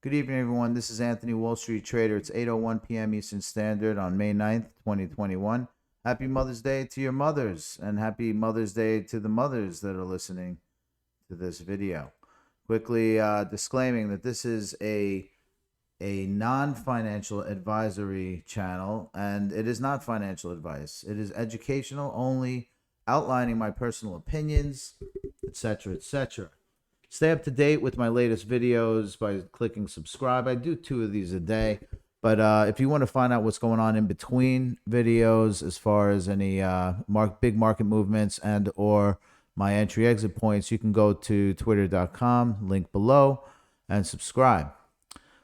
Good evening, everyone. This is Anthony, Wall Street Trader. It's 8:01 p.m. Eastern Standard on May 9th, 2021. Happy Mother's Day to your mothers, and happy Mother's Day to the mothers that are listening to this video. Quickly disclaiming that this is a non-financial advisory channel, and it is not financial advice. It is educational only, outlining my personal opinions, etc., etc. Stay up to date with my latest videos by clicking subscribe. I do 2 of these a day, but if you want to find out what's going on in between videos as far as any big market movements and or my entry exit points, you can go to twitter.com, link below, and subscribe.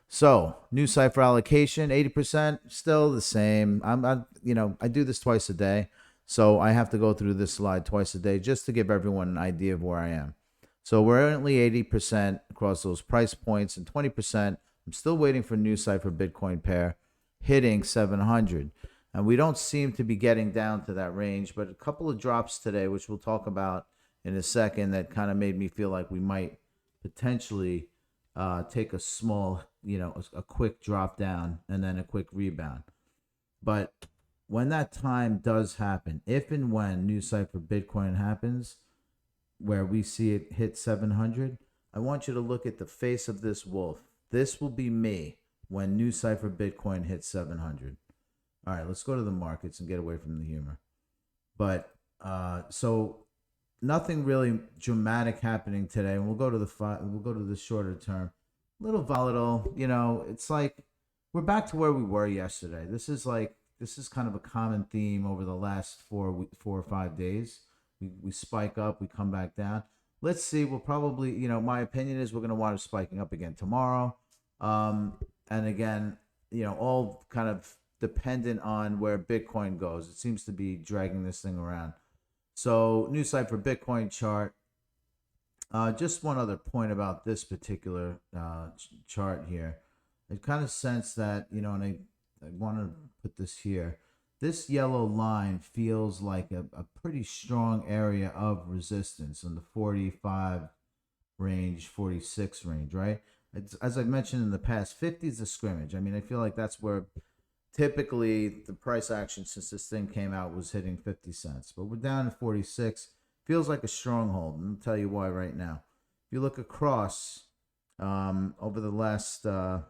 So, NuCypher allocation, 80%, still the same. I do this twice a day, so I have to go through this slide twice a day just to give everyone an idea of where I am. So we're only 80% across those price points, and 20%, I'm still waiting for NuCypher Bitcoin pair hitting 700. And we don't seem to be getting down to that range, but a couple of drops today, which we'll talk about in a second, that kind of made me feel like we might potentially take a small, a quick drop down and then a quick rebound. But when that time does happen, if and when NuCypher Bitcoin happens, where we see it hit 700, I want you to look at the face of this wolf. This will be me when NuCypher Bitcoin hits 700. All right, let's go to the markets and get away from the humor. But so nothing really dramatic happening today. And we'll go to the shorter term. A little volatile, it's like we're back to where we were yesterday. This is kind of a common theme over the last 4 or 5 days. We spike up, we come back down. Let's see. We'll probably, my opinion is we're going to wind up spiking up again tomorrow. And again, all kind of dependent on where Bitcoin goes. It seems to be dragging this thing around. So, NuCypher Bitcoin chart. Just one other point about this particular chart here. I kind of sense that, and I want to put this here. This yellow line feels like a pretty strong area of resistance in the 45 range, 46 range, right? As I mentioned in the past, 50 is a scrimmage. I mean, I feel like that's where typically the price action since this thing came out was hitting 50 cents. But we're down to 46. Feels like a stronghold. And I'll tell you why right now. If you look across over the last a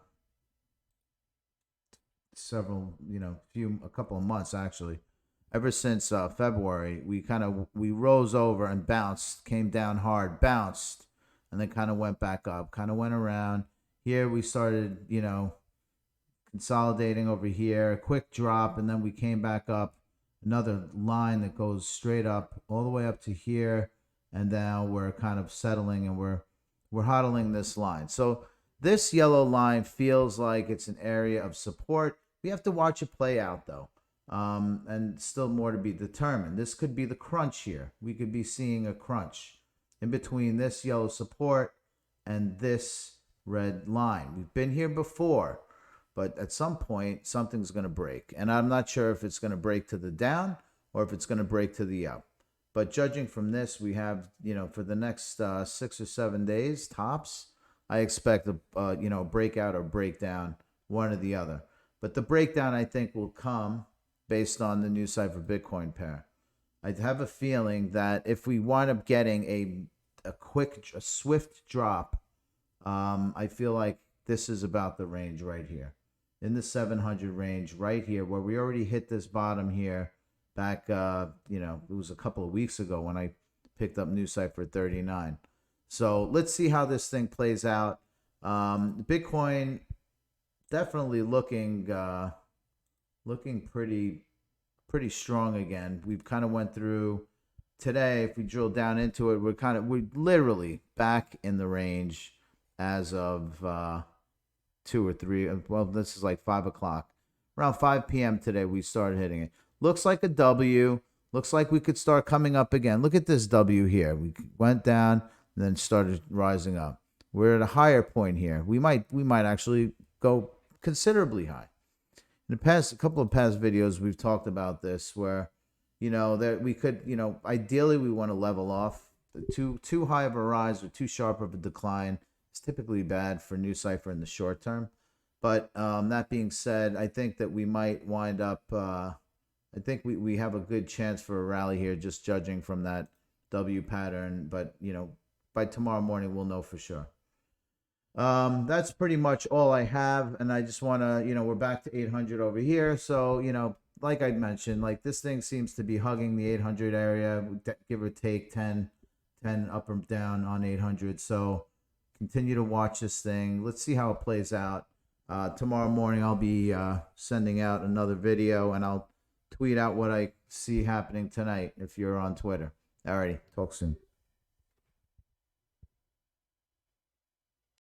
couple of months actually, ever since February, we rose over and bounced, came down hard, bounced, and then kind of went back up, kind of went around. Here we started, consolidating over here, a quick drop, and then we came back up, another line that goes straight up all the way up to here, and now we're kind of settling and we're hodling this line. So this yellow line feels like it's an area of support. We have to watch it play out, though, and still more to be determined. This could be the crunch here. We could be seeing a crunch in between this yellow support and this red line. We've been here before, but at some point, something's going to break. And I'm not sure if it's going to break to the down or if it's going to break to the up. But judging from this, we have, for the next 6 or 7 days, tops, I expect a breakout or breakdown, one or the other. But the breakdown, I think, will come based on the NuCypher Bitcoin pair. I have a feeling that if we wind up getting a swift drop, I feel like this is about the range right here. In the 700 range right here, where we already hit this bottom here back, it was a couple of weeks ago when I picked up NuCypher 39. So let's see how this thing plays out. Bitcoin definitely looking pretty strong again. We've kind of went through today. If we drill down into it, we're literally back in the range as of 2 or 3. Well, this is like 5 o'clock. Around 5 p.m. today, we started hitting it. Looks like a W. Looks like we could start coming up again. Look at this W here. We went down and then started rising up. We're at a higher point here. We might actually go considerably high. In a couple of past videos, we've talked about this, where that we could, ideally we want to level off. Too high of a rise or too sharp of a decline is typically bad for NuCypher in the short term. But that being said, I think that we might wind up. I think we have a good chance for a rally here, just judging from that W pattern. But by tomorrow morning, we'll know for sure. That's pretty much all I have, and I just want to, we're back to 800 over here. So, like I mentioned, like this thing seems to be hugging the 800 area, give or take 10 up or down on 800. So continue to watch this thing. Let's see how it plays out. Tomorrow morning, I'll be sending out another video, and I'll tweet out what I see happening tonight if you're on Twitter. Alrighty, talk soon.